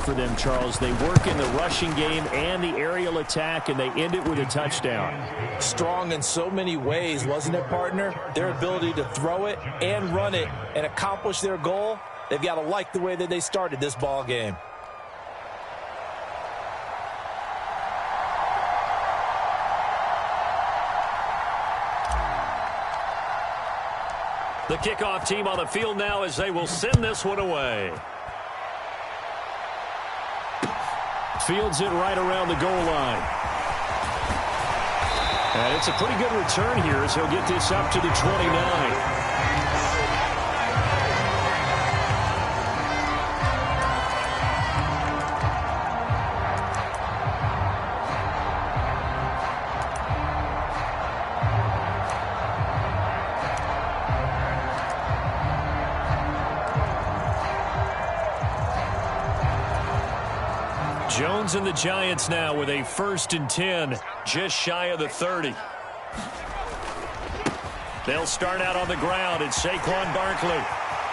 for them, Charles. They work in the rushing game and the aerial attack, and they end it with a touchdown. Strong in so many ways, wasn't it, partner? Their ability to throw it and run it and accomplish their goal, they've got to like the way that they started this ball game. The kickoff team on the field now as they will send this one away. Fields it right around the goal line. And it's a pretty good return here as he'll get this up to the 29. Jones and the Giants now with a 1st and 10, just shy of the 30. They'll start out on the ground, and Saquon Barkley.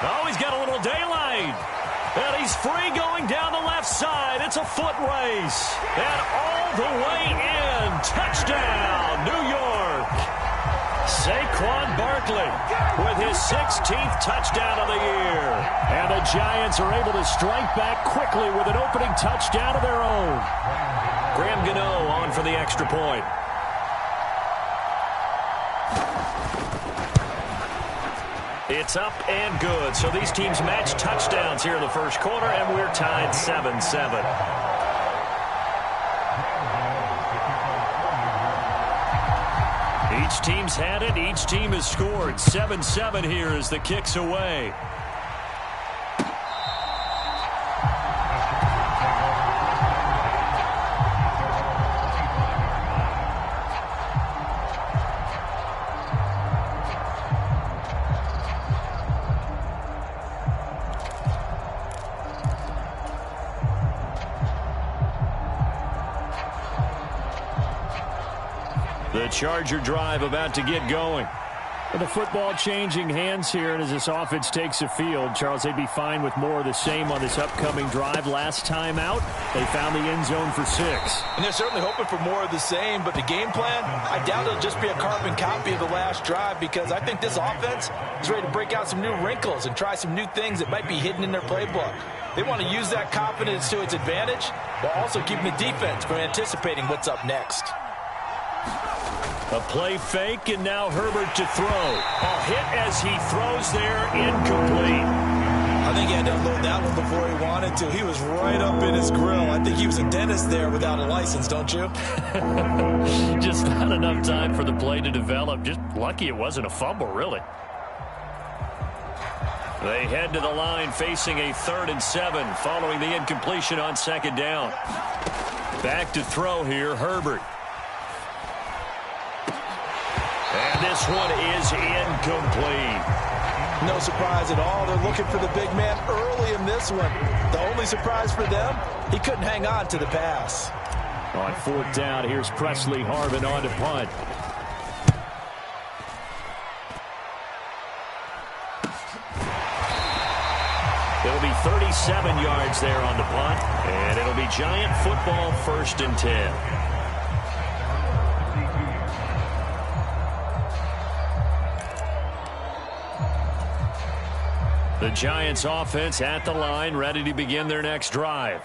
Oh, he's got a little daylight. And he's free going down the left side. It's a foot race. And all the way in. Touchdown, New York. Saquon Barkley with his 16th touchdown of the year. And the Giants are able to strike back quickly with an opening touchdown of their own. Graham Gano on for the extra point. It's up and good. So these teams match touchdowns here in the first quarter, and we're tied 7-7. Each team's had it. Each team has scored. 7-7 here as the kick's away. The Charger drive about to get going. And the football changing hands here, and as this offense takes the field, Charles, they'd be fine with more of the same on this upcoming drive. Last time out, they found the end zone for 6. And they're certainly hoping for more of the same, but the game plan, I doubt it'll just be a carbon copy of the last drive, because I think this offense is ready to break out some new wrinkles and try some new things that might be hidden in their playbook. They want to use that confidence to its advantage, while also keeping the defense from anticipating what's up next. A play fake, and now Herbert to throw. A hit as he throws there, incomplete. I think he had to unload that one before he wanted to. He was right up in his grill. I think he was a dentist there without a license, don't you? Just not enough time for the play to develop. Just lucky it wasn't a fumble, really. They head to the line facing a 3rd and 7 following the incompletion on 2nd down. Back to throw here, Herbert. And this one is incomplete. No surprise at all. They're looking for the big man early in this one. The only surprise for them, he couldn't hang on to the pass. On 4th down, here's Presley Harvin on to punt. It'll be 37 yards there on the punt, and it'll be Giant football 1st and 10. The Giants offense at the line, ready to begin their next drive.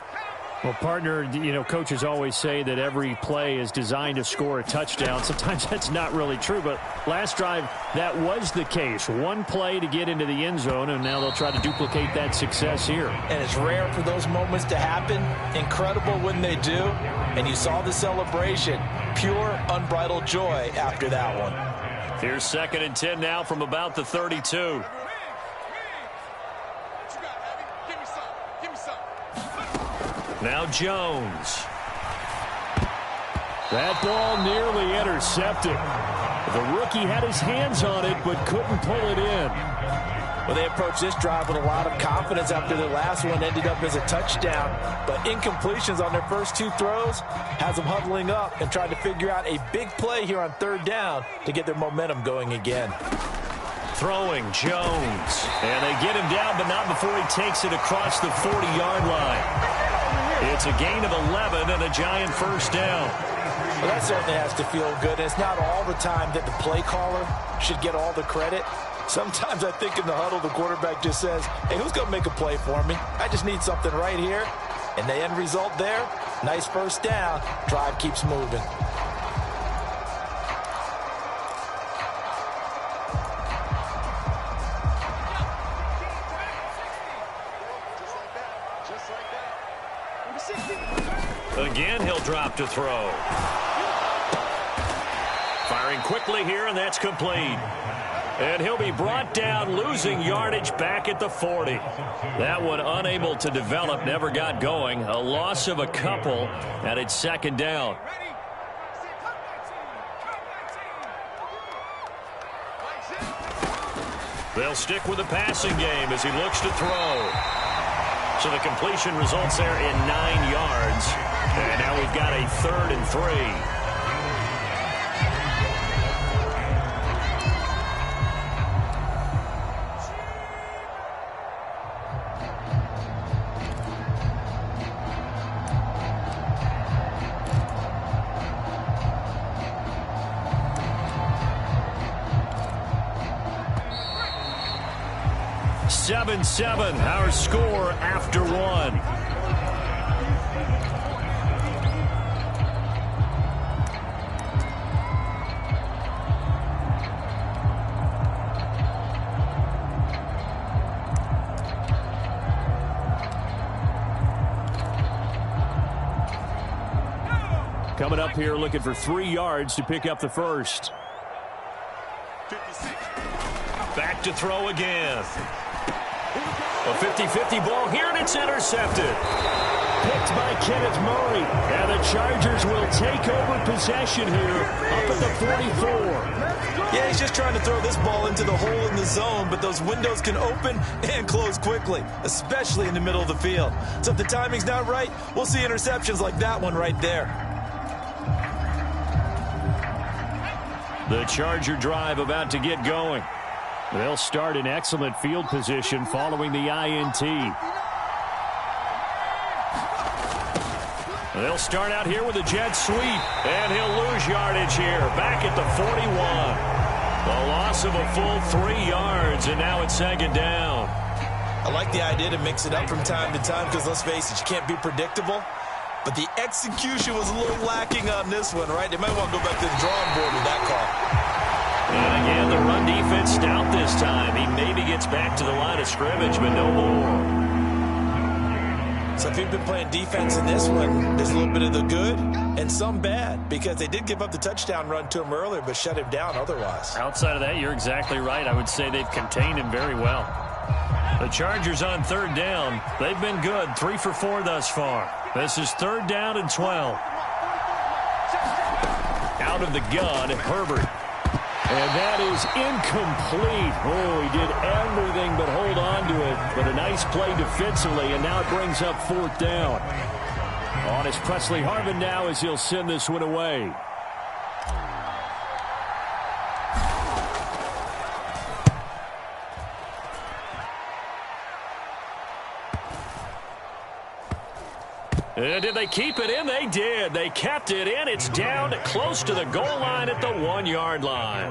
Well, partner, you know, coaches always say that every play is designed to score a touchdown. Sometimes that's not really true, but last drive, that was the case. One play to get into the end zone, and now they'll try to duplicate that success here. And it's rare for those moments to happen. Incredible when they do. And you saw the celebration. Pure, unbridled joy after that one. Here's 2nd and 10 now from about the 32. Now Jones. That ball nearly intercepted. The rookie had his hands on it but couldn't pull it in. Well, they approached this drive with a lot of confidence after their last one ended up as a touchdown. But incompletions on their first 2 throws has them huddling up and trying to figure out a big play here on 3rd down to get their momentum going again. Throwing Jones. And they get him down, but not before he takes it across the 40-yard line. It's a gain of 11 and a giant first down. Well, that certainly has to feel good. And it's not all the time that the play caller should get all the credit. Sometimes I think in the huddle, the quarterback just says, hey, who's going to make a play for me? I just need something right here. And the end result there, nice first down. Drive keeps moving. Again, he'll drop to throw. Firing quickly here, and that's complete. And he'll be brought down, losing yardage back at the 40. That one unable to develop, never got going. A loss of a couple, and it's second down. They'll stick with the passing game as he looks to throw. So the completion results there in 9 yards. And now we've got a 3rd and 3. 7-7, our score after 1. Coming up here looking for 3 yards to pick up the first. Back to throw again. A 50-50 ball here, and it's intercepted. Picked by Kenneth Murray. And the Chargers will take over possession here up at the 44. Yeah, he's just trying to throw this ball into the hole in the zone, but those windows can open and close quickly, especially in the middle of the field. So if the timing's not right, we'll see interceptions like that one right there. The Charger drive about to get going. They'll start in excellent field position following the INT. They'll start out here with a jet sweep, and he'll lose yardage here, back at the 41. The loss of a full 3 yards, and now it's second down. I like the idea to mix it up from time to time because, let's face it, you can't be predictable. But the execution was a little lacking on this one, right? They might want to go back to the drawing board with that call. And again, the run defense stout this time. He maybe gets back to the line of scrimmage, but no more. So if you've been playing defense in this one, there's a little bit of the good and some bad, because they did give up the touchdown run to him earlier, but shut him down otherwise. Outside of that, you're exactly right. I would say they've contained him very well. The Chargers on 3rd down. They've been good, 3 for 4 thus far. This is 3rd down and 12. Out of the gun, Herbert. And that is incomplete. Oh, he did everything but hold on to it. But a nice play defensively, and now it brings up 4th down. On is Presley Harvin now as he'll send this one away. And did they keep it in? They did. They kept it in. It's down close to the goal line at the 1-yard line.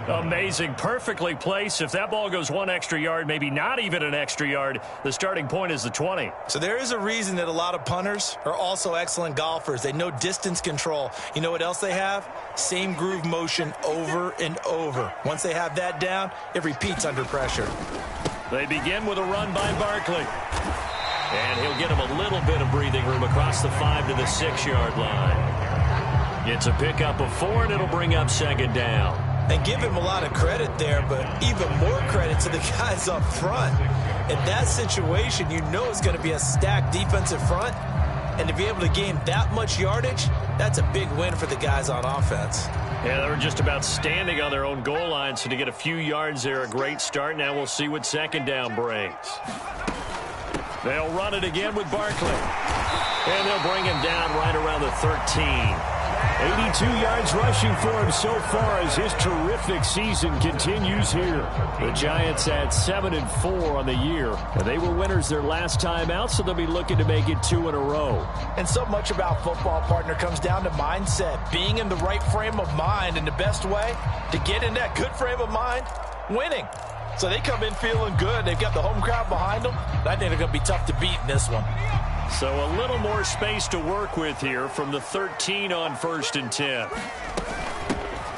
Amazing. Perfectly placed. If that ball goes 1 extra yard, maybe not even an extra yard, the starting point is the 20. So there is a reason that a lot of punters are also excellent golfers. They know distance control. You know what else they have? Same groove motion over and over. Once they have that down, it repeats under pressure. They begin with a run by Barkley. And he'll get him a little bit of breathing room across the 5 to the 6-yard line. It's a pickup of 4, and it'll bring up second down. And give him a lot of credit there, but even more credit to the guys up front. In that situation, you know it's going to be a stacked defensive front. And to be able to gain that much yardage, that's a big win for the guys on offense. Yeah, they were just about standing on their own goal line, so to get a few yards there, a great start. Now we'll see what second down brings. They'll run it again with Barkley. And they'll bring him down right around the 13. 82 yards rushing for him so far as his terrific season continues here. The Giants at 7-4 on the year. And they were winners their last time out, so they'll be looking to make it 2 in a row. And so much about football, partner, comes down to mindset. Being in the right frame of mind, and the best way to get in that good frame of mind, winning. So they come in feeling good. They've got the home crowd behind them. I think they're going to be tough to beat in this one. So a little more space to work with here from the 13 on 1st and 10.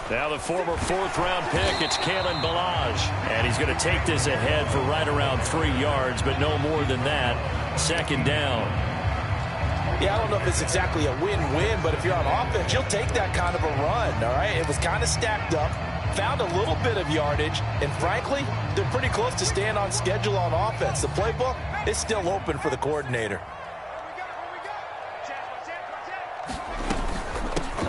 Now the former 4th-round pick, it's Kalen Ballage. And he's going to take this ahead for right around 3 yards, but no more than that. 2nd down. Yeah, I don't know if it's exactly a win-win, but if you're on offense, you'll take that kind of a run, all right? It was kind of stacked up, found a little bit of yardage, and frankly, they're pretty close to staying on schedule on offense. The playbook is still open for the coordinator.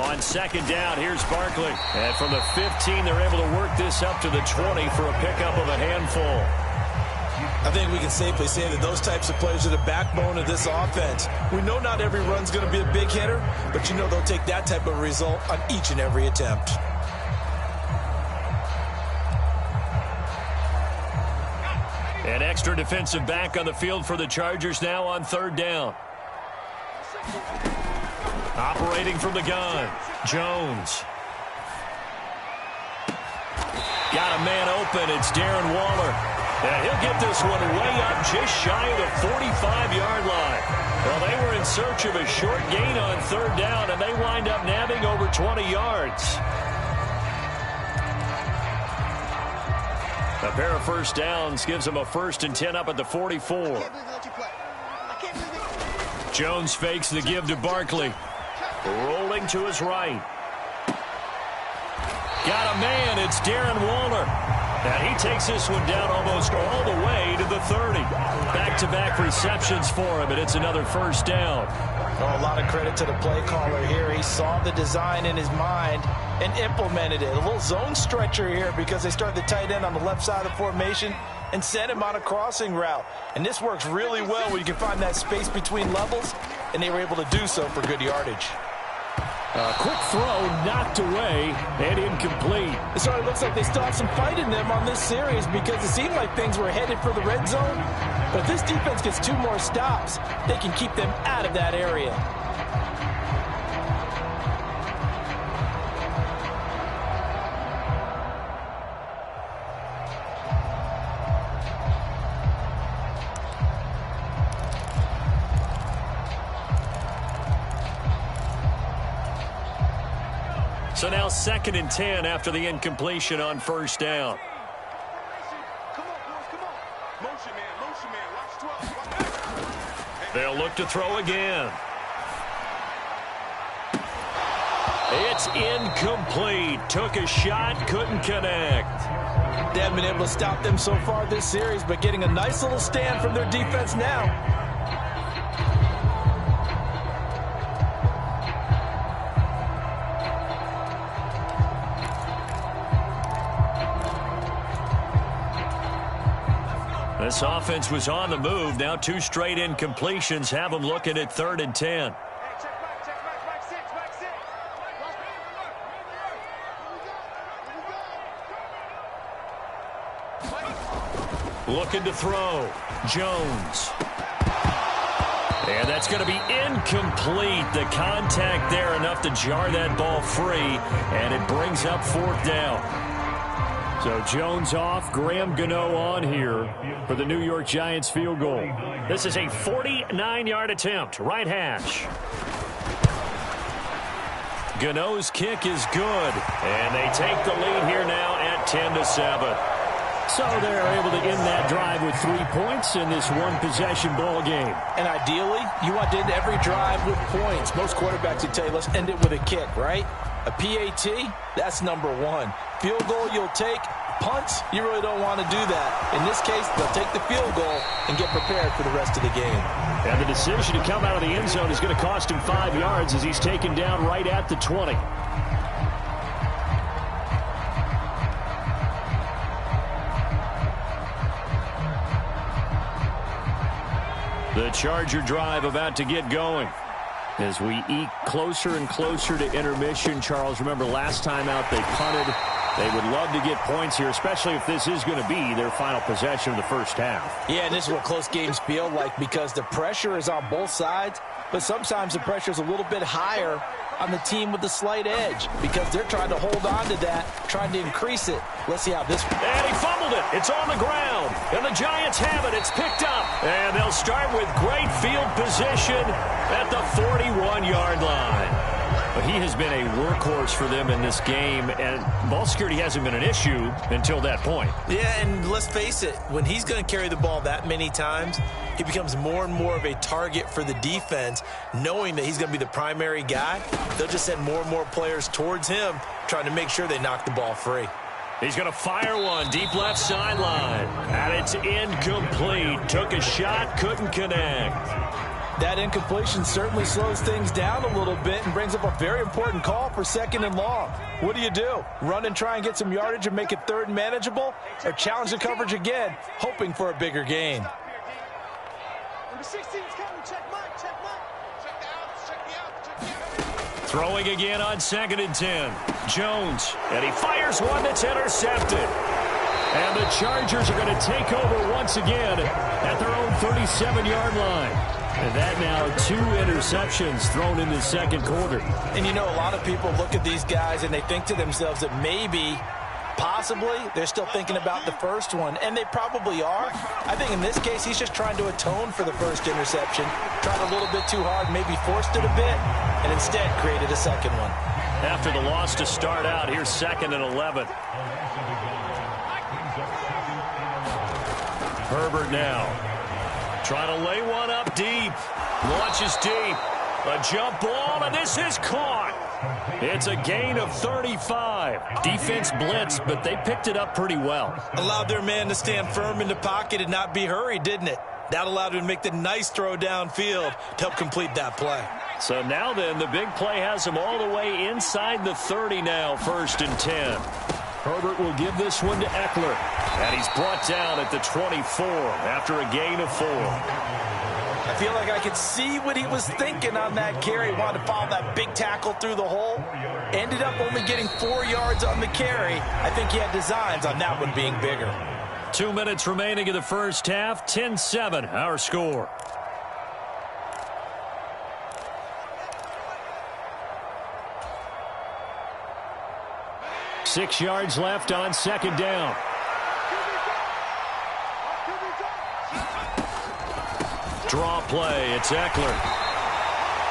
On 2nd down, here's Barkley. And from the 15, they're able to work this up to the 20 for a pickup of a handful. I think we can safely say that those types of plays are the backbone of this offense. We know not every run's going to be a big hitter, but you know they'll take that type of result on each and every attempt. An extra defensive back on the field for the Chargers now on 3rd down. Operating from the gun, Jones. Got a man open, it's Darren Waller. And he'll get this one way up just shy of the 45-yard line. Well, they were in search of a short gain on 3rd down, and they wind up nabbing over 20 yards. A pair of 1st downs gives them a 1st and 10 up at the 44. Jones fakes the give to Barkley. Rolling to his right. Got a man. It's Darren Waller. And he takes this one down almost all the way to the 30. Back-to-back receptions for him, and it's another 1st down. Oh, a lot of credit to the play caller here. He saw the design in his mind and implemented it. A little zone stretcher here because they started the tight end on the left side of the formation and sent him on a crossing route. And this works really well where you can find that space between levels, and they were able to do so for good yardage. A quick throw knocked away and incomplete. It sort of looks like they still have some fight in them on this series because it seemed like things were headed for the red zone. But if this defense gets 2 more stops, they can keep them out of that area. So now 2nd and 10 after the incompletion on 1st down. They'll look to throw again. It's incomplete. Took a shot, couldn't connect. They haven't been able to stop them so far this series, but getting a nice little stand from their defense now. This offense was on the move. Now 2 straight incompletions have them looking at 3rd and 10. Looking to throw. Jones. And that's going to be incomplete. The contact there enough to jar that ball free, and it brings up 4th down. So Jones off, Graham Gano on here for the New York Giants field goal. This is a 49-yard attempt, right hash. Gano's kick is good, and they take the lead here now at 10-7. So they're able to end that drive with 3 points in this one-possession ball game. And ideally, you want to end every drive with points. Most quarterbacks would tell you, let's end it with a kick, right? A PAT, that's number 1. Field goal you'll take. Punts, you really don't want to do that. In this case, they'll take the field goal and get prepared for the rest of the game. And the decision to come out of the end zone is going to cost him 5 yards as he's taken down right at the 20. The Charger drive about to get going. As we eke closer and closer to intermission, Charles, remember last time out they punted. They would love to get points here, especially if this is going to be their final possession of the first half. Yeah, and this is what close games feel like because the pressure is on both sides, but sometimes the pressure is a little bit higher on the team with the slight edge because they're trying to hold on to that, trying to increase it. Let's see how this... And he fumbled it. It's on the ground. And the Giants have it. It's picked up. And they'll start with great field position at the 41-yard line. But he has been a workhorse for them in this game, and ball security hasn't been an issue until that point. Yeah, and let's face it, when he's going to carry the ball that many times, he becomes more and more of a target for the defense, knowing that he's going to be the primary guy. They'll just send more and more players towards him, trying to make sure they knock the ball free. He's going to fire one deep left sideline, and it's incomplete. Took a shot, couldn't connect. That incompletion certainly slows things down a little bit and brings up a very important call for 2nd and long. What do? Run and try and get some yardage and make it 3rd and manageable, or challenge the coverage again, hoping for a bigger gain? Number 16 is coming. Check Mike. Check Mike. Check the outs. Check the outs. Check the outs. Throwing again on 2nd and 10. Jones, and he fires one that's intercepted. And the Chargers are going to take over once again at their own 37-yard line. And that now 2 interceptions thrown in the second quarter. And you know, a lot of people look at these guys and they think to themselves that maybe, possibly, they're still thinking about the first one. And they probably are. I think in this case, he's just trying to atone for the first interception. Tried a little bit too hard, maybe forced it a bit, and instead created a second one. After the loss to start out, here's 2nd and 11. Herbert now. Trying to lay one up deep. Launches deep. A jump ball, and this is caught. It's a gain of 35. Defense blitzed, but they picked it up pretty well. Allowed their man to stand firm in the pocket and not be hurried, didn't it? That allowed him to make the nice throw downfield to help complete that play. So now then, the big play has him all the way inside the 30 now, 1st and 10. Herbert will give this one to Eckler. And he's brought down at the 24 after a gain of 4. I feel like I could see what he was thinking on that carry. He wanted to follow that big tackle through the hole. Ended up only getting 4 yards on the carry. I think he had designs on that one being bigger. 2 minutes remaining in the first half. 10-7, our score. Six yards left on 2nd down. Draw play. It's Eckler.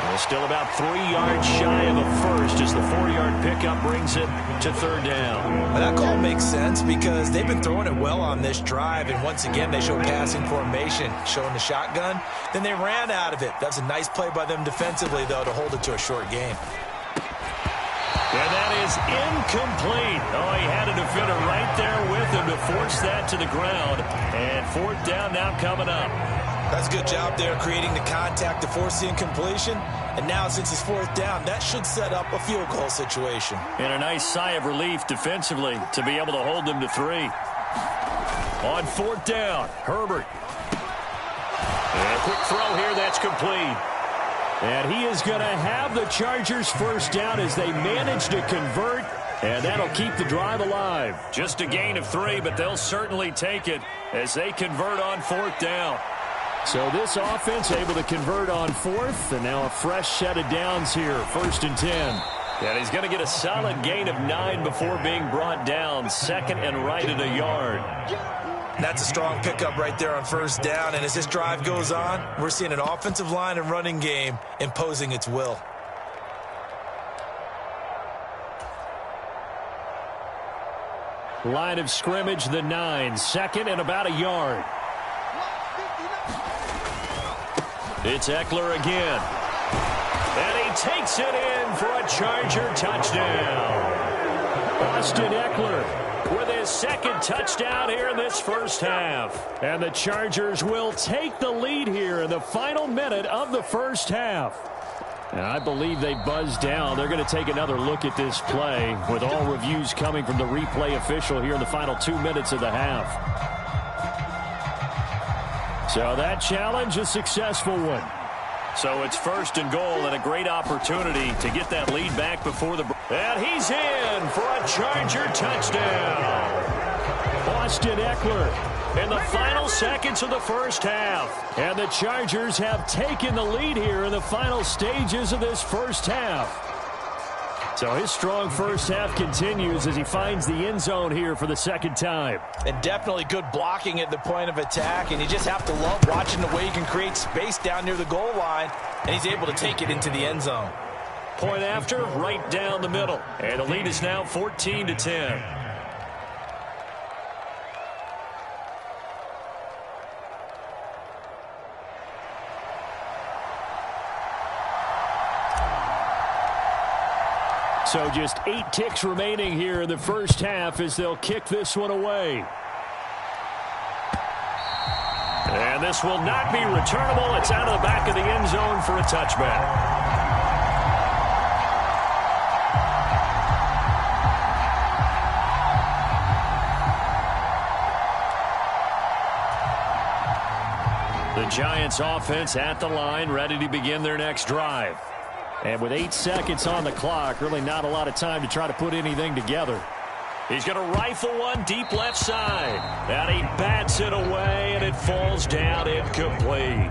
Well, still about 3 yards shy of a first as the 4-yard pickup brings it to 3rd down. Well, that call makes sense because they've been throwing it well on this drive, and once again they show passing formation, showing the shotgun. Then they ran out of it. That's a nice play by them defensively, though, to hold it to a short gain. And that is incomplete. Oh, he had a defender right there with him to force that to the ground. And 4th down now coming up. That's a good job there creating the contact to force the incompletion. And now since it's 4th down, that should set up a field goal situation. And a nice sigh of relief defensively to be able to hold them to 3. On 4th down, Herbert. And a quick throw here, that's complete. And he is going to have the Chargers 1st down as they manage to convert. And that'll keep the drive alive. Just a gain of 3, but they'll certainly take it as they convert on 4th down. So this offense able to convert on 4th, and now a fresh set of downs here, 1st and 10. And he's going to get a solid gain of 9 before being brought down, 2nd and right at a yard. That's a strong pickup right there on 1st down, and as this drive goes on, we're seeing an offensive line and running game imposing its will. Line of scrimmage, the 9, 2nd and about a yard. It's Eckler again. And he takes it in for a Charger touchdown. Austin Eckler with his 2nd touchdown here in this first half. And the Chargers will take the lead here in the final minute of the first half. And I believe they buzzed down. They're going to take another look at this play with all reviews coming from the replay official here in the final 2 minutes of the half. So that challenge, a successful one. So it's first and goal and a great opportunity to get that lead back before the break. And he's in for a Charger touchdown. Austin Eckler in the final seconds of the first half. And the Chargers have taken the lead here in the final stages of this first half. So his strong first half continues as he finds the end zone here for the second time. And definitely good blocking at the point of attack. And you just have to love watching the way he can create space down near the goal line. And he's able to take it into the end zone. Point after, right down the middle. And the lead is now 14-10. So just 8 ticks remaining here in the first half as they'll kick this one away. And this will not be returnable. It's out of the back of the end zone for a touchback. The Giants offense at the line, ready to begin their next drive. And with 8 seconds on the clock, really not a lot of time to try to put anything together. He's going to rifle one deep left side. And he bats it away, and it falls down incomplete.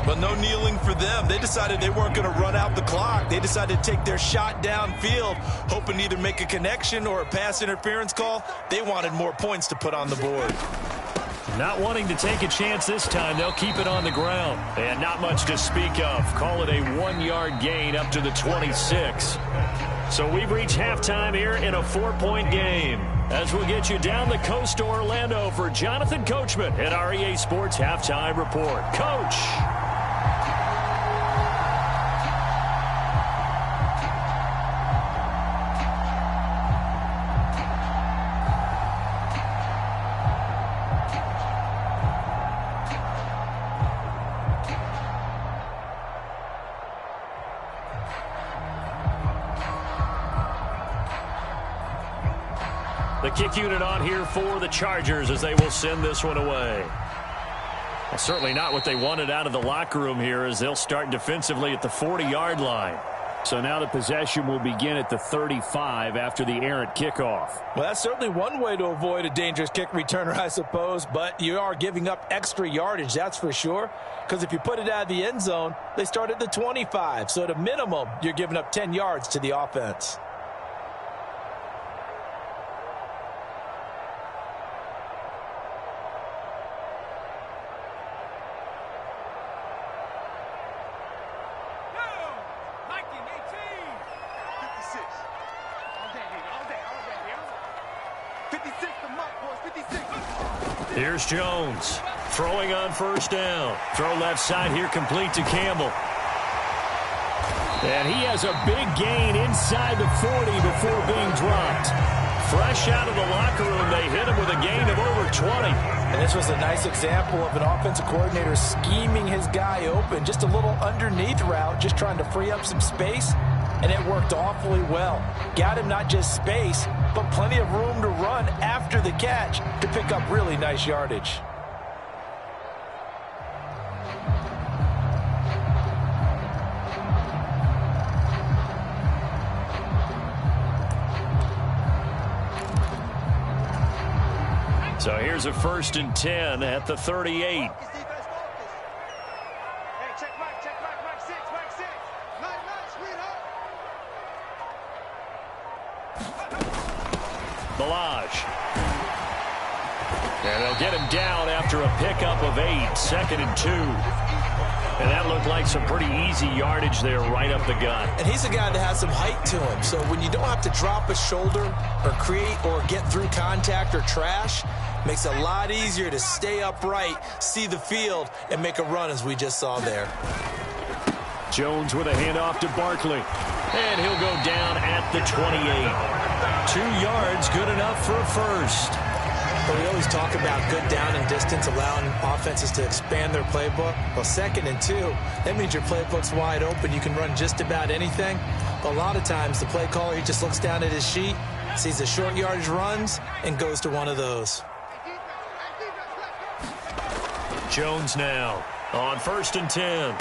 But no kneeling for them. They decided they weren't going to run out the clock. They decided to take their shot downfield, hoping to either make a connection or a pass interference call. They wanted more points to put on the board. Not wanting to take a chance this time, they'll keep it on the ground. And not much to speak of. Call it a 1-yard gain up to the 26. So we've reached halftime here in a 4-point game. As we'll get you down the coast to Orlando for Jonathan Coachman at our EA Sports Halftime Report. Coach! The kick unit on here for the Chargers as they will send this one away. Well, certainly not what they wanted out of the locker room here as they'll start defensively at the 40-yard line. So now the possession will begin at the 35 after the errant kickoff. Well, that's certainly one way to avoid a dangerous kick returner, I suppose, but you are giving up extra yardage, that's for sure, because if you put it out of the end zone, they start at the 25. So at a minimum, you're giving up 10 yards to the offense. Here's Jones throwing on first down. Throw left side here, complete to Campbell. And he has a big gain inside the 40 before being dropped. Fresh out of the locker room, they hit him with a gain of over 20. And this was a nice example of an offensive coordinator scheming his guy open. Just a little underneath route, just trying to free up some space. And it worked awfully well. Got him not just space, but plenty of room to run after the catch to pick up really nice yardage. So here's a 1st and 10 at the 38. And they'll get him down after a pickup of 8, 2nd and 2. And that looked like some pretty easy yardage there right up the gut. And he's a guy that has some height to him. So when you don't have to drop a shoulder or create or get through contact or trash, makes it a lot easier to stay upright, see the field, and make a run as we just saw there. Jones with a handoff to Barkley. And he'll go down at the 28. 2 yards, good enough for a first. But we always talk about good down and distance, allowing offenses to expand their playbook. Well, 2nd and 2, that means your playbook's wide open. You can run just about anything. But a lot of times, the play caller, he just looks down at his sheet, sees the short yardage runs, and goes to one of those. Jones now on 1st and 10.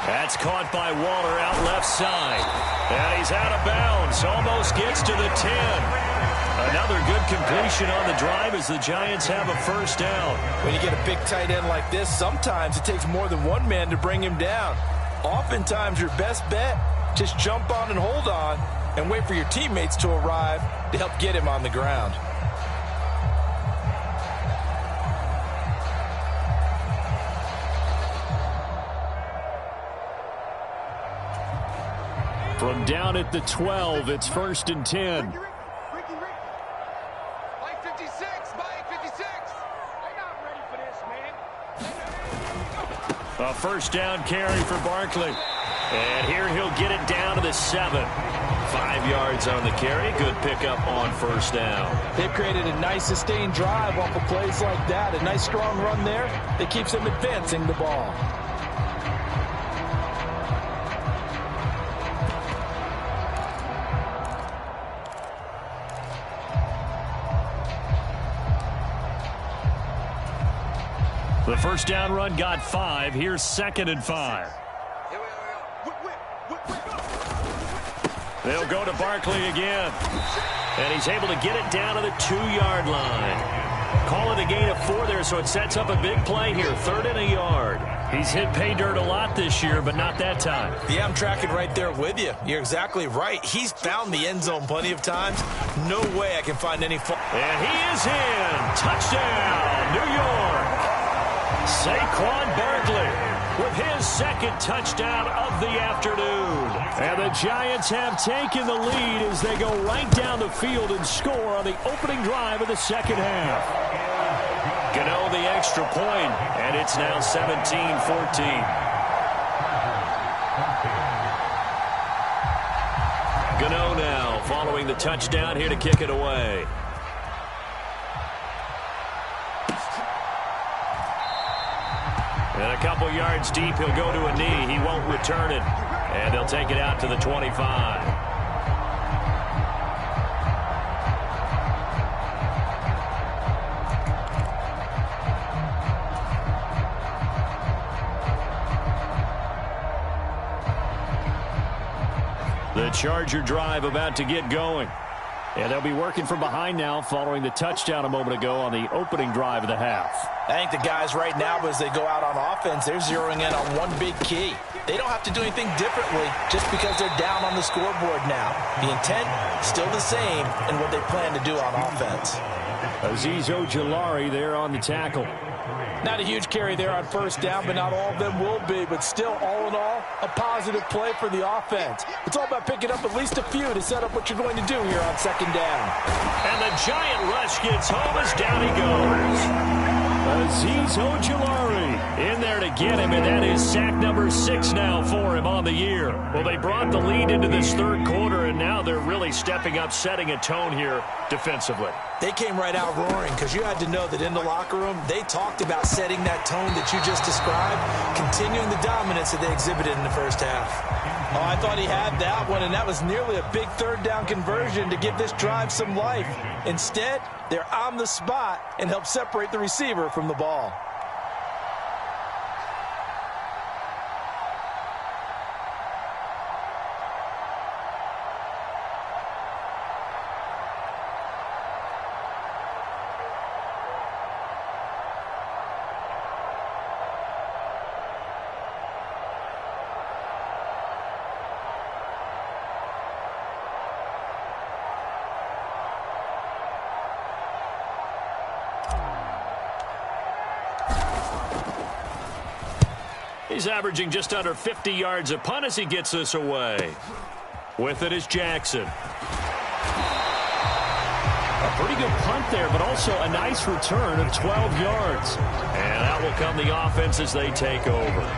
That's caught by Waller out left side. And he's out of bounds. Almost gets to the 10. Another good completion on the drive as the Giants have a first down. When you get a big tight end like this, sometimes it takes more than one man to bring him down. Oftentimes, your best bet, just jump on and hold on and wait for your teammates to arrive to help get him on the ground. From down at the 12, it's 1st and 10. Mike 56, Mike 56. They're not ready for this, man. A first down carry for Barkley. And here he'll get it down to the 7. 5 yards on the carry. Good pickup on first down. They've created a nice sustained drive off of plays like that. A nice strong run there that keeps them advancing the ball. The first down run got 5. Here's 2nd and 5. They'll go to Barkley again. And he's able to get it down to the 2-yard line. Call it a gain of 4 there, so it sets up a big play here. 3rd and a yard. He's hit pay dirt a lot this year, but not that time. Yeah, I'm tracking right there with you. You're exactly right. He's found the end zone plenty of times. No way I can find any fault. And he is in. Touchdown, New York. Saquon Barkley with his 2nd touchdown of the afternoon. And the Giants have taken the lead as they go right down the field and score on the opening drive of the second half. Gano the extra point, and it's now 17-14. Gano now following the touchdown here to kick it away. And a couple yards deep, he'll go to a knee. He won't return it. And they'll take it out to the 25. The Charger drive about to get going. And they'll be working from behind now following the touchdown a moment ago on the opening drive of the half. I think the guys right now, as they go out on offense, they're zeroing in on one big key. They don't have to do anything differently just because they're down on the scoreboard now. The intent, still the same in what they plan to do on offense. Azeez Ojulari there on the tackle. Not a huge carry there on first down, but not all of them will be. But still, all in all, a positive play for the offense. It's all about picking up at least a few to set up what you're going to do here on second down. And the giant rush gets home as down he goes. Azeez Ojulari in there to get him, and that is sack number 6 now for him on the year. Well, they brought the lead into this third quarter, and now they're really stepping up, setting a tone here defensively. They came right out roaring because you had to know that in the locker room, they talked about setting that tone that you just described, continuing the dominance that they exhibited in the first half. Oh, I thought he had that one, and that was nearly a big third down conversion to give this drive some life. Instead, they're on the spot and help separate the receiver from the ball. He's averaging just under 50 yards a punt as he gets this away. With it is Jackson. A pretty good punt there, but also a nice return of 12 yards. And out will come the offense as they take over.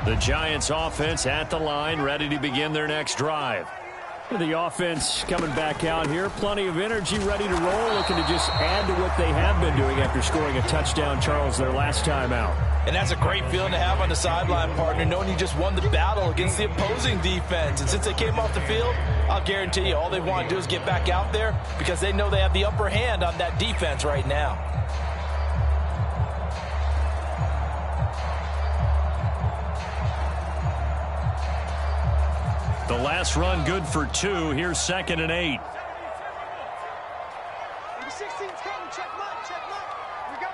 The Giants offense at the line, ready to begin their next drive. The offense coming back out here, plenty of energy, ready to roll, looking to just add to what they have been doing after scoring a touchdown, Charles, their last time out. And that's a great feeling to have on the sideline, partner, knowing you just won the battle against the opposing defense. And since they came off the field, I'll guarantee you all they want to do is get back out there because they know they have the upper hand on that defense right now. The last run good for 2. Here's 2nd and 8. Number 16's coming. Check mark. Check mark. We go.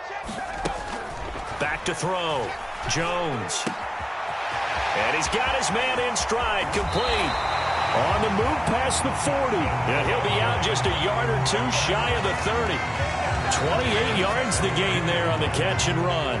Check. Back to throw. Jones. And he's got his man in stride. Complete. On the move past the 40. And he'll be out just a yard or 2 shy of the 30. 28 yards the gain there on the catch and run.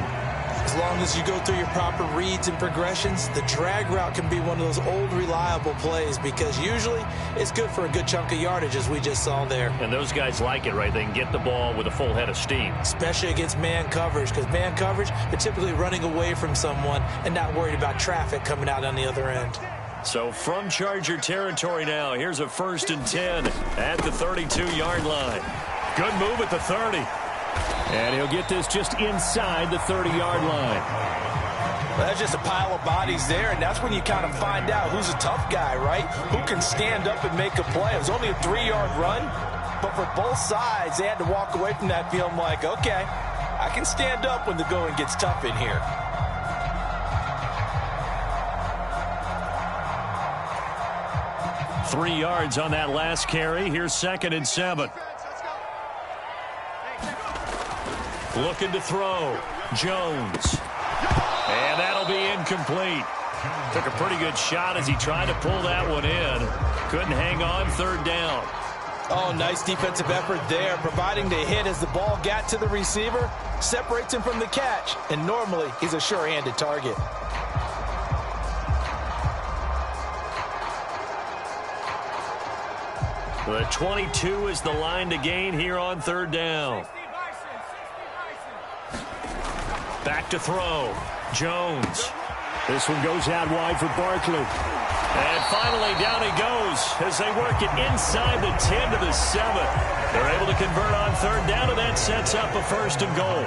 As long as you go through your proper reads and progressions, the drag route can be one of those old reliable plays because usually it's good for a good chunk of yardage as we just saw there. And those guys like it, right? They can get the ball with a full head of steam. Especially against man coverage because man coverage, they're typically running away from someone and not worried about traffic coming out on the other end. So from Charger territory now, here's a 1st and 10 at the 32-yard line. Good move at the 30. And he'll get this just inside the 30-yard line. Well, that's just a pile of bodies there, and that's when you kind of find out who's a tough guy, right? Who can stand up and make a play. It was only a 3-yard run, but for both sides, they had to walk away from that feeling like, okay, I can stand up when the going gets tough in here. Three yards on that last carry. Here's 2nd and 7. Looking to throw. Jones. And that'll be incomplete. Took a pretty good shot as he tried to pull that one in. Couldn't hang on. 3rd down. Oh, nice defensive effort there, providing the hit as the ball got to the receiver, separates him from the catch, and normally he's a sure-handed target. The 22 is the line to gain here on 3rd down. Back to throw. Jones. This one goes out wide for Barkley. And finally down he goes as they work it inside the 10 to the 7. They're able to convert on 3rd down, and that sets up a 1st and goal.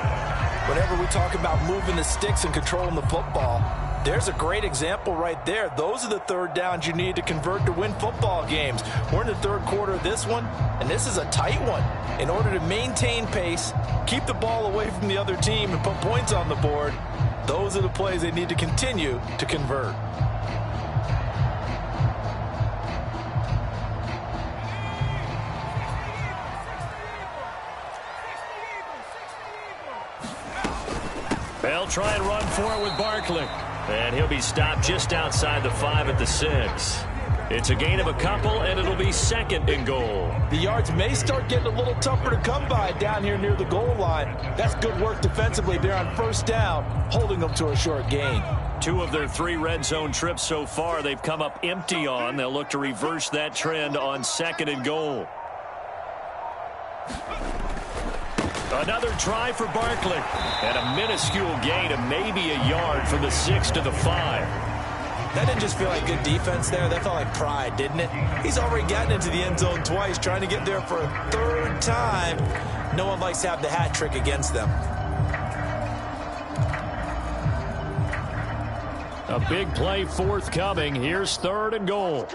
Whenever we talk about moving the sticks and controlling the football, there's a great example right there. Those are the 3rd downs you need to convert to win football games. We're in the 3rd quarter of this one, and this is a tight one. In order to maintain pace, keep the ball away from the other team, and put points on the board, those are the plays they need to continue to convert. They'll try and run for it with Barkley. And he'll be stopped just outside the 5 at the 6. It's a gain of a couple, and it'll be 2nd and goal. The yards may start getting a little tougher to come by down here near the goal line. That's good work defensively there on 1st down, holding them to a short gain. 2 of their 3 red zone trips so far they've come up empty on. They'll look to reverse that trend on 2nd and goal. Another try for Barkley. And a minuscule gain of maybe a yard from the 6 to the 5. That didn't just feel like good defense there. That felt like pride, didn't it? He's already gotten into the end zone twice, trying to get there for a 3rd time. No one likes to have the hat trick against them. A big play forthcoming. Here's 3rd and goal.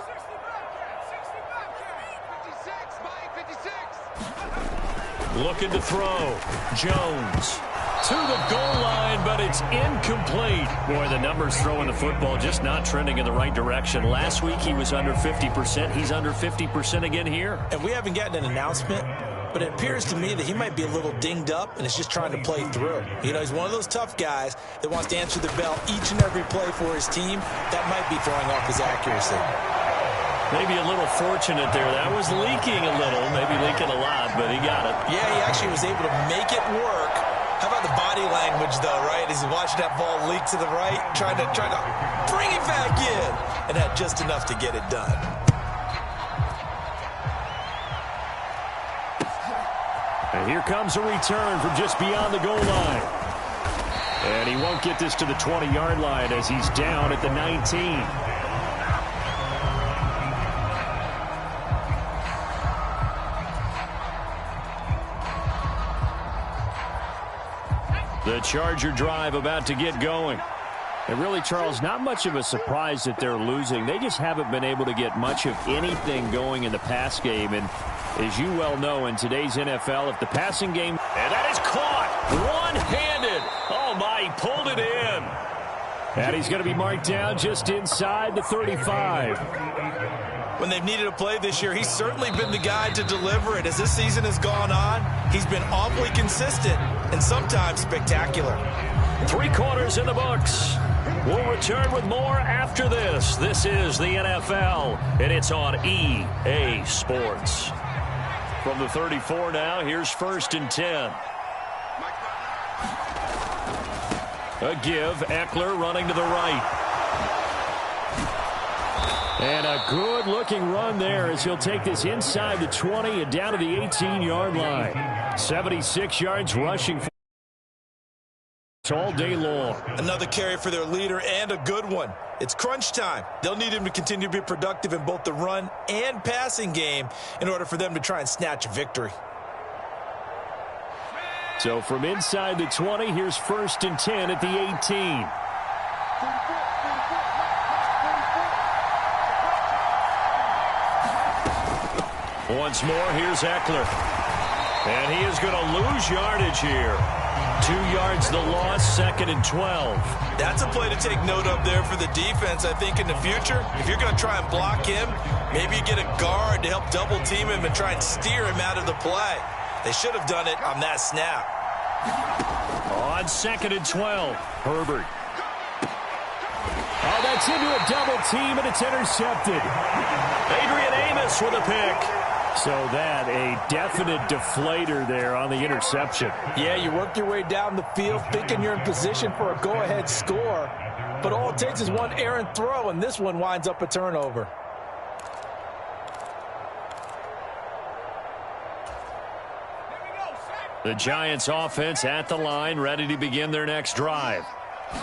Looking to throw. Jones to the goal line, but it's incomplete. Boy, the numbers throwing the football just not trending in the right direction. Last week he was under 50%. He's under 50% again here. And we haven't gotten an announcement, but it appears to me that he might be a little dinged up and is just trying to play through. You know, he's one of those tough guys that wants to answer the bell each and every play for his team. That might be throwing off his accuracy. Maybe a little fortunate there. That was leaking a little, maybe leaking a lot, but he got it. Yeah, he actually was able to make it work. How about the body language, though, right? As he watched that ball leak to the right, trying to bring it back in, and had just enough to get it done. And here comes a return from just beyond the goal line. And he won't get this to the 20-yard line as he's down at the 19. The Charger drive about to get going. And really, Charles, not much of a surprise that they're losing. They just haven't been able to get much of anything going in the pass game. And as you well know, in today's NFL, if the passing game... And that is caught one-handed. Oh, my, he pulled it in. And he's going to be marked down just inside the 35. When they've needed a play this year, he's certainly been the guy to deliver it. As this season has gone on, he's been awfully consistent and sometimes spectacular. 3 quarters in the books. We'll return with more after this. This is the NFL, and it's on EA Sports. From the 34 now, here's 1st and 10. A give, Eckler running to the right. And a good-looking run there as he'll take this inside the 20 and down to the 18-yard line. 76 yards rushing all day long. Another carry for their leader and a good one. It's crunch time. They'll need him to continue to be productive in both the run and passing game in order for them to try and snatch a victory. So from inside the 20, here's 1st and 10 at the 18. Once more, here's Eckler. And he is going to lose yardage here. 2 yards the loss, 2nd and 12. That's a play to take note of there for the defense, I think, in the future. If you're going to try and block him, maybe you get a guard to help double-team him and try and steer him out of the play. They should have done it on that snap. On 2nd and 12, Herbert. Oh, that's into a double team, and it's intercepted. Adrian Amos with a pick. So that, a definite deflator there on the interception. Yeah, you work your way down the field thinking you're in position for a go-ahead score, but all it takes is one errant throw, and this one winds up a turnover. The Giants offense at the line, ready to begin their next drive.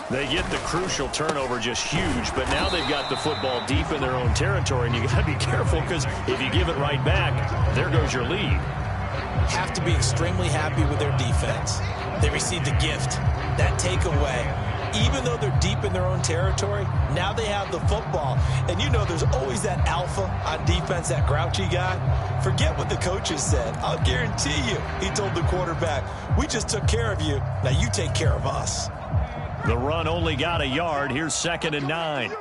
They get the crucial turnover, just huge, but now they've got the football deep in their own territory, and you got to be careful because if you give it right back, there goes your lead. Have to be extremely happy with their defense. They received a gift, that takeaway. Even though they're deep in their own territory, now they have the football. And you know there's always that alpha on defense, that grouchy guy. Forget what the coaches said. I'll guarantee you, he told the quarterback, we just took care of you. Now you take care of us. The run only got a yard. Here's 2nd and 9.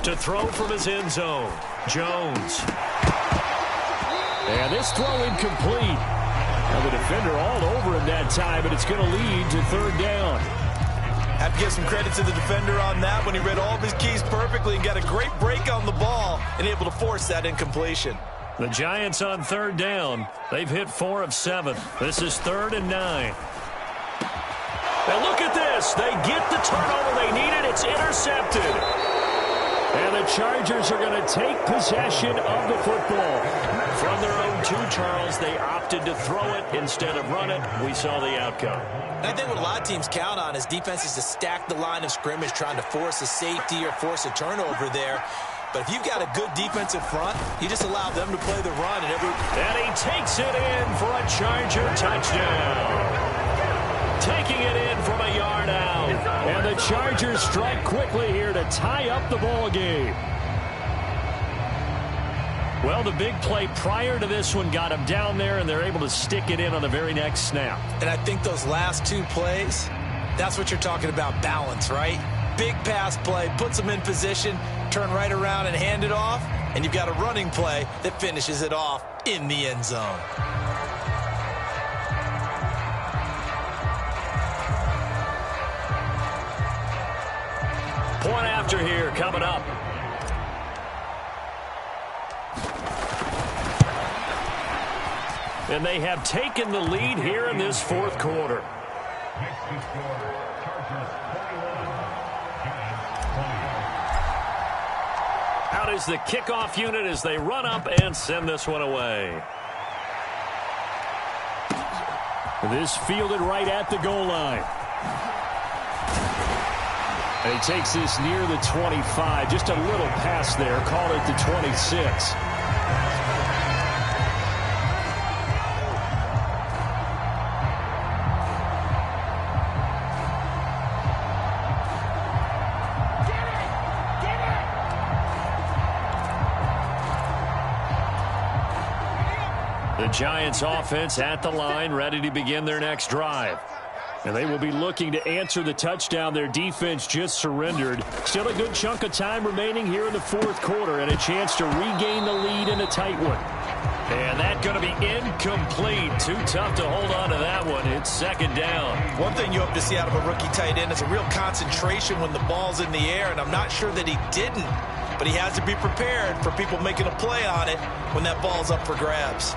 To throw from his end zone, Jones. And this throw incomplete. Now the defender all over him that time, but it's going to lead to 3rd down. Have to give some credit to the defender on that when he read all of his keys perfectly and got a great break on the ball and able to force that incompletion. The Giants on 3rd down. They've hit 4 of 7. This is 3rd and 9. And look at this. They get the turnover they needed. It's intercepted. And the Chargers are going to take possession of the football. From their own 2, Charles, they opted to throw it instead of run it. We saw the outcome. And I think what a lot of teams count on is defenses to stack the line of scrimmage, trying to force a safety or force a turnover there. But if you've got a good defensive front, you just allow them to play the run. And he takes it in for a Charger touchdown. Taking it in from a yard out. And the Chargers strike quickly here to tie up the ball game. Well, the big play prior to this one got them down there, and they're able to stick it in on the very next snap. And I think those last 2 plays, that's what you're talking about, balance, right? Big pass play, puts them in position, turn right around and hand it off, and you've got a running play that finishes it off in the end zone. Point after here coming up. And they have taken the lead here in this 4th quarter. Out is the kickoff unit as they run up and send this one away. This fielded right at the goal line. And he takes this near the 25. Just a little pass there. Call it the 26. The Giants offense at the line, ready to begin their next drive. And they will be looking to answer the touchdown their defense just surrendered. Still a good chunk of time remaining here in the fourth quarter and a chance to regain the lead in a tight one. And that's going to be incomplete. Too tough to hold on to that one. It's second down. One thing you hope to see out of a rookie tight end is a real concentration when the ball's in the air, and I'm not sure that he didn't. But he has to be prepared for people making a play on it when that ball's up for grabs.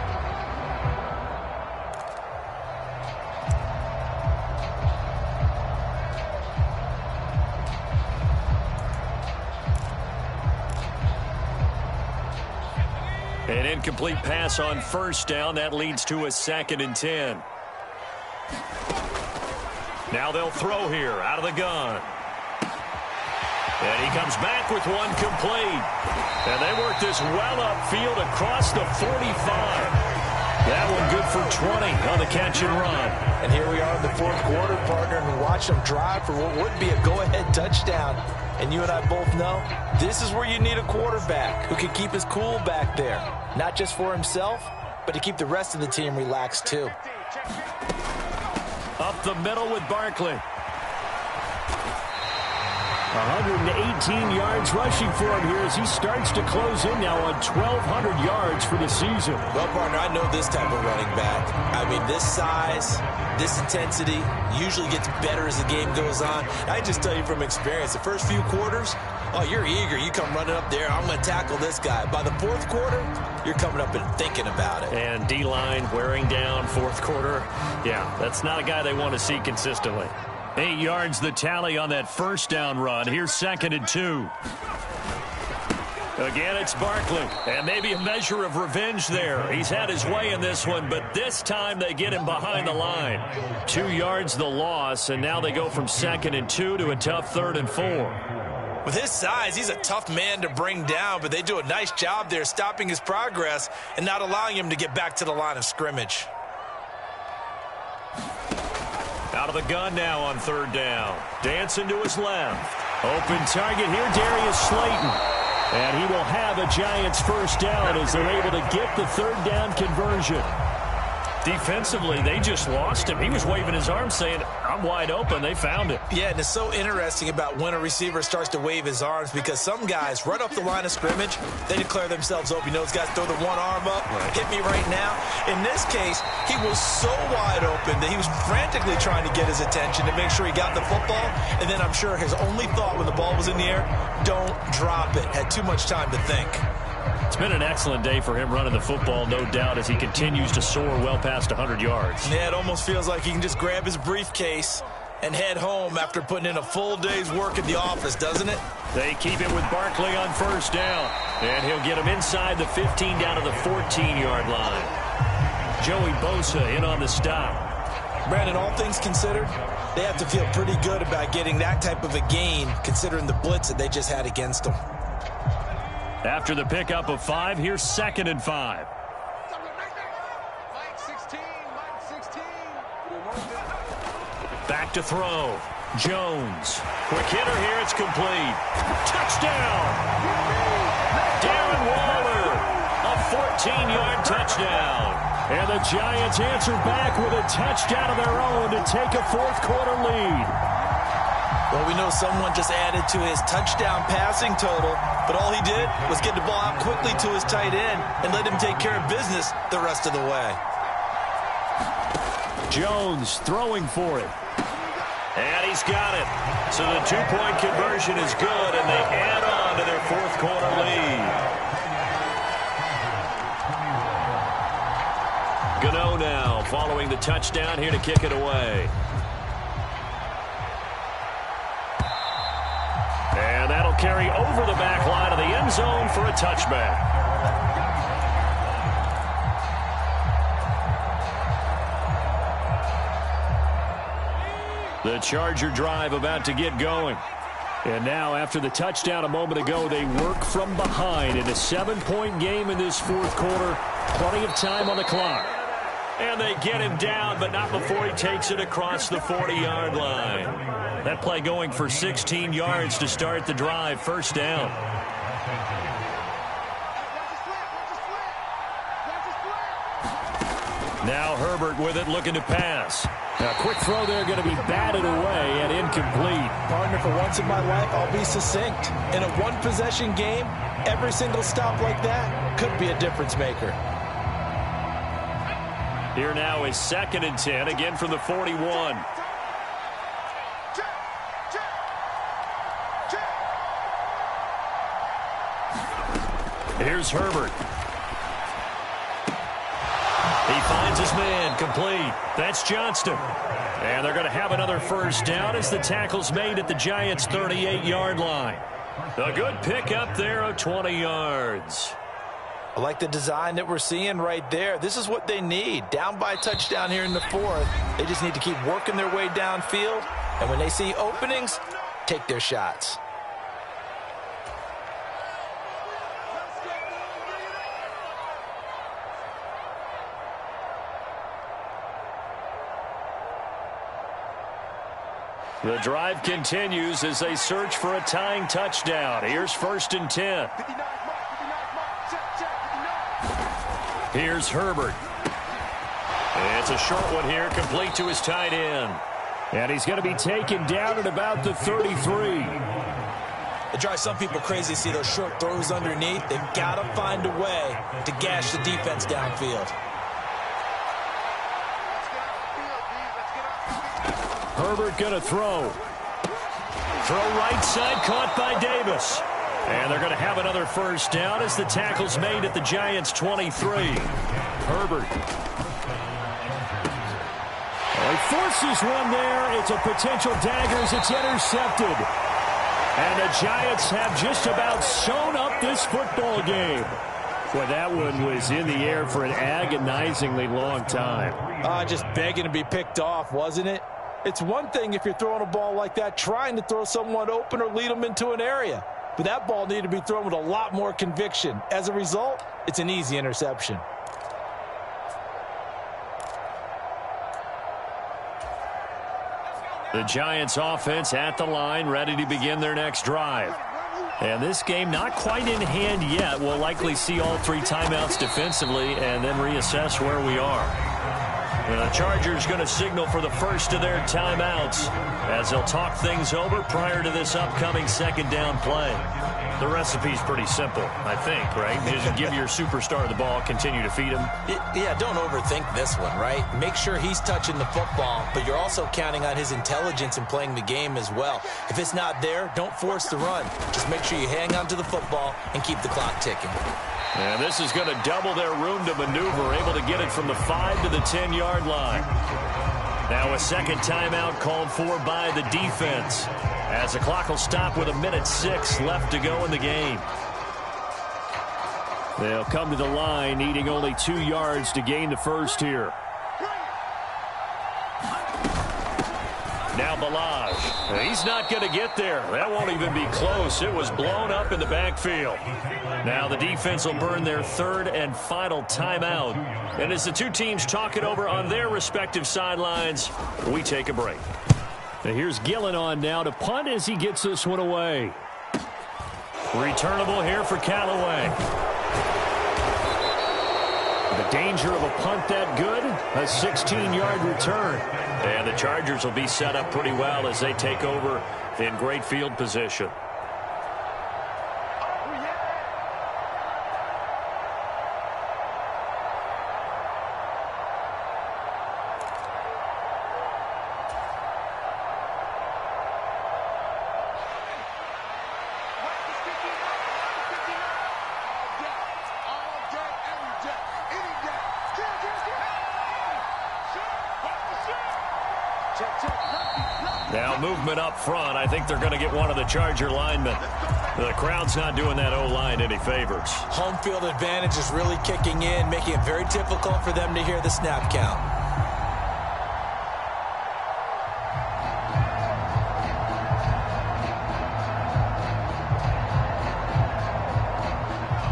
An incomplete pass on first down. That leads to a 2nd and 10. Now they'll throw here out of the gun. And he comes back with one complete. And they work this well upfield across the 45. That one good for 20 on the catch and run. And here we are in the fourth quarter, partner, and we watch them drive for what would be a go-ahead touchdown. And you and I both know this is where you need a quarterback who can keep his cool back there. Not just for himself, but to keep the rest of the team relaxed too. Up the middle with Barkley. 118 yards rushing for him here as he starts to close in now on 1,200 yards for the season. Well, partner, I know this type of running back. I mean, this size, this intensity usually gets better as the game goes on. I just tell you from experience, the first few quarters, oh, you're eager. You come running up there, I'm going to tackle this guy. By the fourth quarter, you're coming up and thinking about it. And D-line wearing down fourth quarter. Yeah, that's not a guy they want to see consistently. 8 yards the tally on that first down run. Here's 2nd and 2. Again, it's Barkley. And maybe a measure of revenge there. He's had his way in this one, but this time they get him behind the line. 2 yards the loss, and now they go from 2nd and 2 to a tough 3rd and 4. With his size, he's a tough man to bring down, but they do a nice job there stopping his progress and not allowing him to get back to the line of scrimmage. Out of the gun now on 3rd down. Dancing to his left. Open target here, Darius Slayton. And he will have a Giants first down as they're able to get the 3rd down conversion. Defensively, they just lost him. He was waving his arms saying, I'm wide open. They found it. Yeah, and it's so interesting about when a receiver starts to wave his arms because some guys right off the line of scrimmage, they declare themselves open. You know, those guys throw the one arm up, hit me right now. In this case, he was so wide open that he was frantically trying to get his attention to make sure he got the football. And then I'm sure his only thought when the ball was in the air, don't drop it. Had too much time to think. It's been an excellent day for him running the football, no doubt, as he continues to soar well past 100 yards. Yeah, it almost feels like he can just grab his briefcase and head home after putting in a full day's work at the office, doesn't it? They keep it with Barkley on first down. And he'll get him inside the 15 down to the 14-yard line. Joey Bosa in on the stop. Brandon, all things considered, they have to feel pretty good about getting that type of a gain considering the blitz that they just had against them. After the pickup of 5, here's 2nd and 5. Back to throw. Jones. Quick hitter here. It's complete. Touchdown. Darren Waller. A 14-yard touchdown. And the Giants answer back with a touchdown of their own to take a fourth quarter lead. Well, we know someone just added to his touchdown passing total, but all he did was get the ball out quickly to his tight end and let him take care of business the rest of the way. Jones throwing for it. And he's got it. So the two-point conversion is good, and they add on to their fourth quarter lead. Gano now following the touchdown here to kick it away. And that'll carry over the back line of the end zone for a touchback. The Charger drive about to get going. And now, after the touchdown a moment ago, they work from behind in a 7-point game in this fourth quarter. Plenty of time on the clock. And they get him down, but not before he takes it across the 40-yard line. That play going for 16 yards to start the drive. First down. Now Herbert with it, looking to pass. A quick throw there, going to be batted away and incomplete. Partner, for once in my life, I'll be succinct. In a one-possession game, every single stop like that could be a difference maker. Here now is 2nd and 10, again from the 41. Here's Herbert. He finds his man, complete. That's Johnston. And they're going to have another first down as the tackle's made at the Giants' 38-yard line. A good pickup there of 20 yards. I like the design that we're seeing right there. This is what they need. Down by a touchdown here in the 4th. They just need to keep working their way downfield. And when they see openings, take their shots. The drive continues as they search for a tying touchdown. Here's 1st and 10. Here's Herbert. It's a short one here, complete to his tight end. And he's going to be taken down at about the 33. It drives some people crazy to see those short throws underneath. They've got to find a way to gash the defense downfield. Herbert going to throw. Throw right side, caught by Davis. And they're going to have another first down as the tackle's made at the Giants' 23. Herbert. He forces one there. It's a potential dagger as it's intercepted. And the Giants have just about sewn up this football game. Boy, that one was in the air for an agonizingly long time. Just begging to be picked off, wasn't it? It's one thing if you're throwing a ball like that, trying to throw someone open or lead them into an area. But that ball needed to be thrown with a lot more conviction. As a result, it's an easy interception. The Giants offense at the line, ready to begin their next drive. And this game not quite in hand yet. We'll likely see all 3 timeouts defensively and then reassess where we are. The Chargers going to signal for the first of their timeouts as they'll talk things over prior to this upcoming 2nd down play. The recipe's pretty simple, I think, right? Just give your superstar the ball, continue to feed him. Yeah, don't overthink this one, right? Make sure he's touching the football, but you're also counting on his intelligence in playing the game as well. If it's not there, don't force the run. Just make sure you hang on to the football and keep the clock ticking. And this is going to double their room to maneuver, able to get it from the 5 to the 10-yard line. Now a 2nd timeout called for by the defense, as the clock will stop with 1:06 left to go in the game. They'll come to the line, needing only 2 yards to gain the first here. Now Balaj. He's not going to get there. That won't even be close. It was blown up in the backfield. Now the defense will burn their 3rd and final timeout. And as the two teams talk it over on their respective sidelines, we take a break. Now here's Gillen on now to punt as he gets this one away. Returnable here for Callaway. The danger of a punt that good, a 16-yard return. And the Chargers will be set up pretty well as they take over in great field position. Now movement up front. I think they're going to get one of the Charger linemen. The crowd's not doing that O-line any favors. Home field advantage is really kicking in, making it very difficult for them to hear the snap count.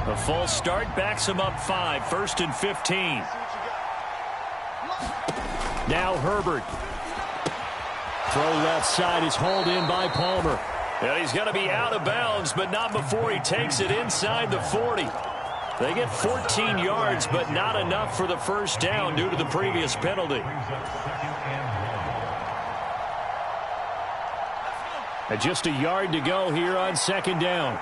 A full start backs them up 5, 1st and 15. Now Herbert. Throw left side is hauled in by Palmer. And he's going to be out of bounds, but not before he takes it inside the 40. They get 14 yards, but not enough for the first down due to the previous penalty. And just a yard to go here on second down.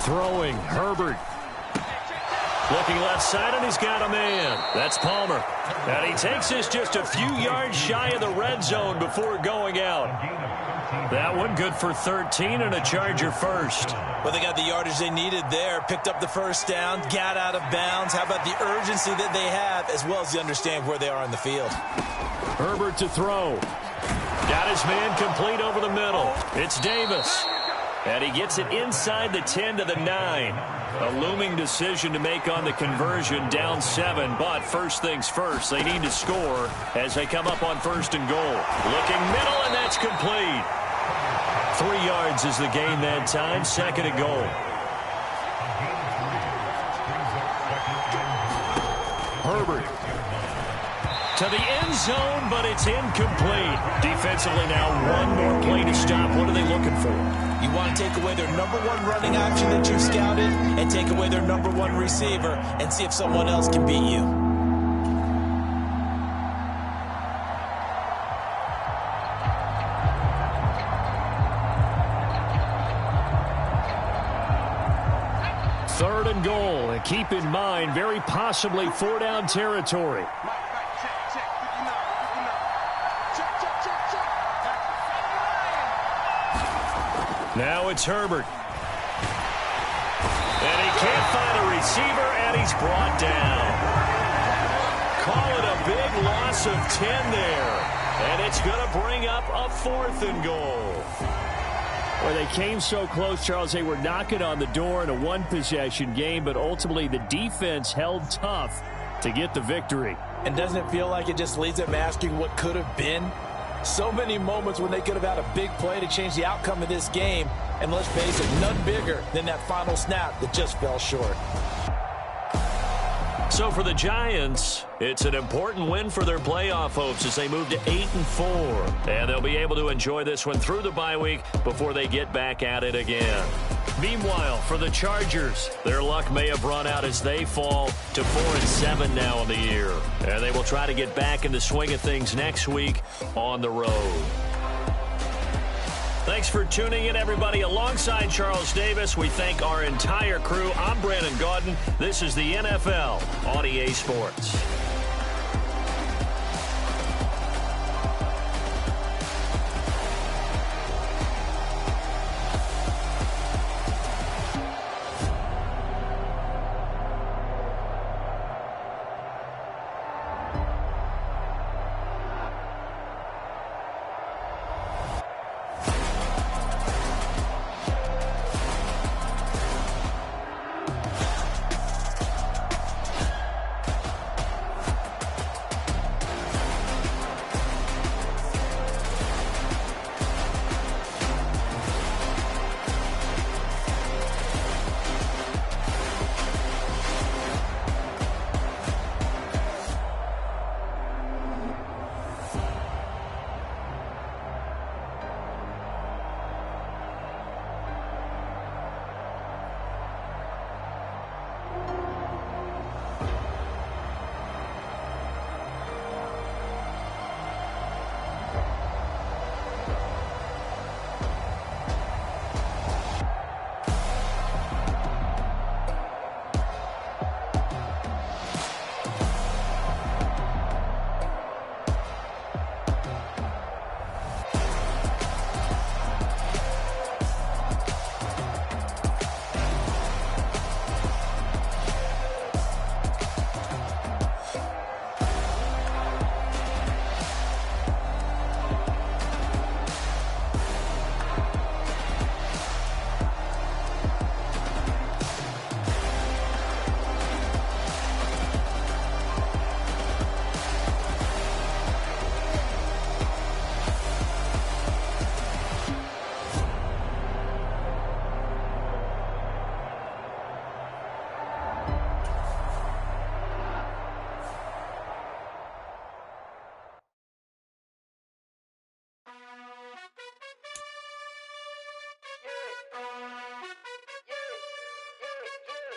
Throwing, Herbert. Looking left side, and he's got a man. That's Palmer. And he takes this just a few yards shy of the red zone before going out. That one good for 13 and a Charger first. Well, they got the yardage they needed there. Picked up the first down, got out of bounds. How about the urgency that they have, as well as they understand where they are in the field. Herbert to throw. Got his man complete over the middle. It's Davis. And he gets it inside the 10 to the 9. A looming decision to make on the conversion, down 7. But first things first, they need to score as they come up on first and goal. Looking middle, and that's complete. 3 yards is the gain that time, second and goal. Herbert to the end zone, but it's incomplete. Defensively now, one more play to stop. What are they looking for? You want to take away their number one running option that you've scouted and take away their number one receiver and see if someone else can beat you. Third and goal, and keep in mind, very possibly 4-down territory. Now it's Herbert. And he can't find a receiver, and he's brought down. Call it a big loss of 10 there. And it's going to bring up a 4th and goal. Well, they came so close, Charles. They were knocking on the door in a one-possession game, but ultimately the defense held tough to get the victory. And doesn't it feel like it just leaves them asking what could have been? So many moments when they could have had a big play to change the outcome of this game. And let's face it, none bigger than that final snap that just fell short. So for the Giants, it's an important win for their playoff hopes as they move to 8-4. And they'll be able to enjoy this one through the bye week before they get back at it again. Meanwhile, for the Chargers, their luck may have run out as they fall to 4-7 now in the year. And they will try to get back in the swing of things next week on the road. Thanks for tuning in, everybody. Alongside Charles Davis, we thank our entire crew. I'm Brandon Gaudin. This is the NFL on EA Sports.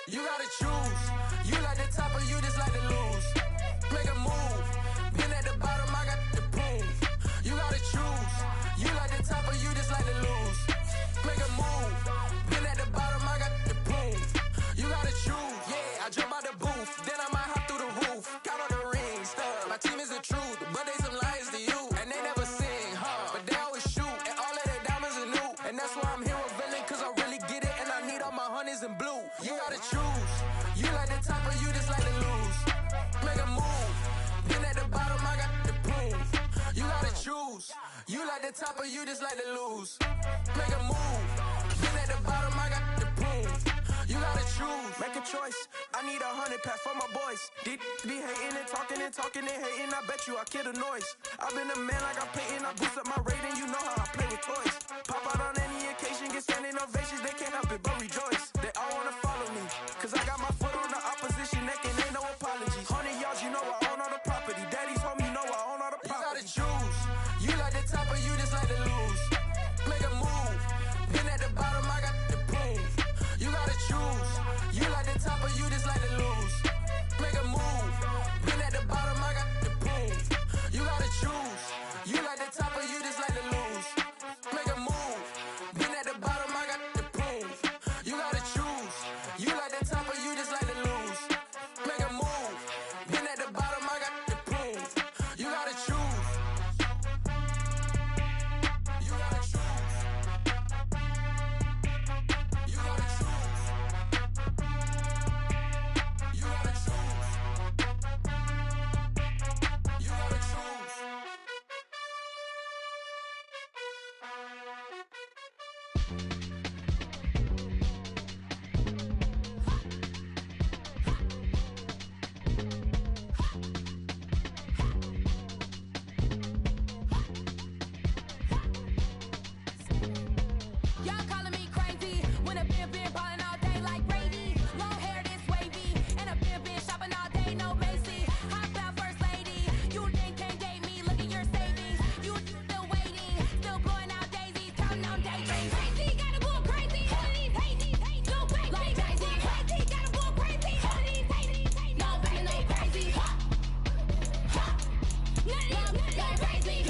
You gotta choose. You like the top or you just like to lose. Make a move. Been at the bottom, I got the proof. You gotta choose. You like the top or you just like to lose. Make a move. Been at the bottom, I got the proof. You gotta choose. Yeah, I jump out the booth, then I might hop through the roof. Count on the rings, stuff. My team is the truth, but they some liars to you. And they never sing, but they always shoot. And all of their diamonds are new. And that's why I'm here with villain, cause I really get it. And I need all my honeys in blue. You gotta choose. You like the top or you just like to lose. Make a move. Been at the bottom, I got the proof. You gotta choose. You like the top or you just like to lose. Make a move. Been at the bottom, I got the proof. You gotta choose. Make a choice. I need 100 pack for my boys. Be hating and talking and talking and hating. I bet you I kill the noise. I've been a man like I'm Peyton. I boost up my rating. You know how I play with toys. Pop out on any occasion, get standing ovations. They can't help it but rejoice. They all wanna follow me, cause I got my foot on the opposition neck and ain't no apologies. 100 yards, you know I own all the property. Daddy's home, you know I own all the property. You gotta choose. You like the top or you just like to lose. Make a move. Been at the bottom, I got the proof. You gotta choose. You like the top or you just like to lose. Make a move. Been at the bottom, I got the proof. You gotta choose. You like the top or you just like to lose. Make a move. Been at the bottom, I got the proof. You gotta choose. You like the top or you just like to lose. Make a move. Been at the bottom, I got the proof. You gotta choose. You gotta choose. You gotta choose. You gotta choose. You gotta choose. Y'all calling me crazy when a been ballin' all day like Brady. Long hair this wavy, and a been shopping all day, no Macy. Hop out first lady, you think can't date me? Look at your savings, you still waiting, still blowing out daisies, counting on daydreams. Crazy, gotta go crazy. All of these hate, go crazy. Like crazy, gotta go crazy. All of these hate, no baby, no crazy. None of these go crazy.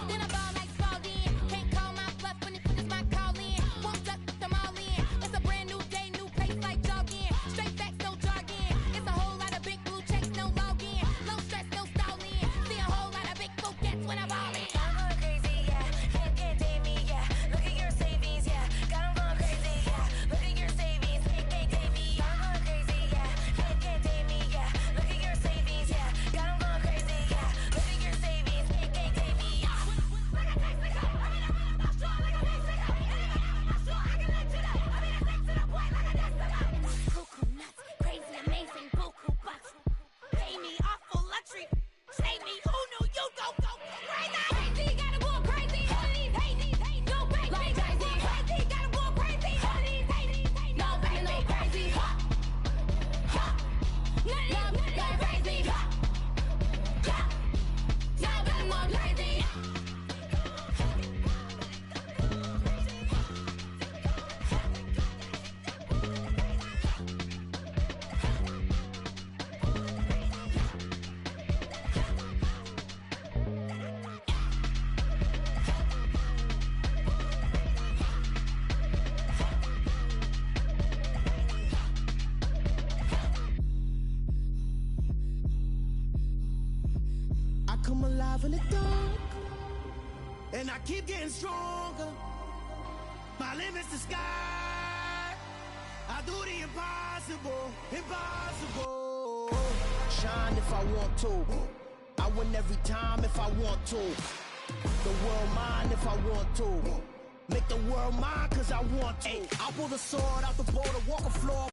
Then I ball like Spalding. Can't call my bluff when it's my calling. Won't duck them all in. It's a brand new day, new pace like jogging. Straight facts, no jargon. It's a whole lot of big blue checks, no login. Low stress, no stalling. See a whole lot of big focus when I ball in. I'm going crazy, yeah. Can't date me, yeah. Look at your savings, yeah. Got 'em going crazy, yeah. Look at your savings, can't date me. I'm going crazy, yeah. Can't date me, yeah. Look at your savings, yeah. Got 'em going crazy, yeah. Look at your savings, can't date me. Cuckoo nuts, crazy, amazing, buku bucks. Pay me awful luxury. Save me, who knew you go crazy? Crazy, gotta go crazy. All of these hate, go crazy. Like crazy, gotta go crazy. All of these hate, no baby, no crazy. None of these go crazy. No baby, no crazy. I come alive in the dark, and I keep getting stronger. My limit's the sky. I do the impossible, impossible. Shine if I want to. I win every time if I want to. The world mine if I want to. Make the world mine cause I want to. I pull the sword out the border, walk a floor.